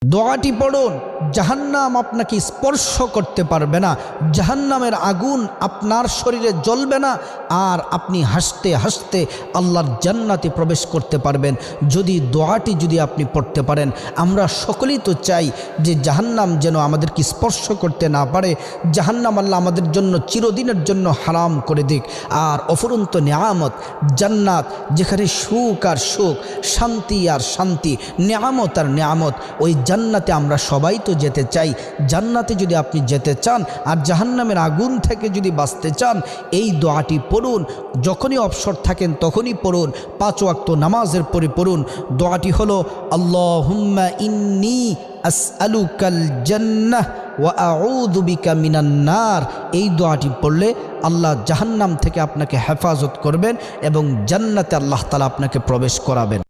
দোয়াটি পড়ুন, জাহান্নাম আপনাকে স্পর্শ করতে পারবে না, জাহান্নামের আগুন আপনার শরীরে জ্বলবে না, আর আপনি হাসতে হাসতে আল্লাহর জান্নাতে প্রবেশ করতে পারবেন যদি দোয়াটি আপনি পড়তে পারেন। আমরা সকলেই তো চাই যে জাহান্নাম যেন আমাদেরকে স্পর্শ করতে না পারে, জাহান্নাম আল্লাহ আমাদের জন্য চিরদিনের জন্য হারাম করে দিক। আর অফুরন্ত নিয়ামত জান্নাত, যেখানে সুখ আর সুখ, শান্তি আর শান্তি, নিয়ামত আর নিয়ামত, ওই জান্নাতে আমরা সবাই তো যেতে চাই। জান্নাতে যদি আপনি যেতে চান আর জাহান্নামের আগুন থেকে যদি বাঁচতে চান, এই দোয়াটি পড়ুন। যখনই অবসর থাকেন তখনই পড়ুন, 5 ওয়াক্ত নামাজের পরে পড়ুন। দোয়াটি হলো আল্লাহুম্মা ইন্নী আসআলুকাল জান্নাহ ওয়া আউযু বিকা মিনান নার। এই দোয়াটি পড়লে আল্লাহ জাহান্নাম থেকে আপনাকে হেফাজত করবেন এবং জান্নাতে আল্লাহ তাআলা আপনাকে প্রবেশ করাবেন।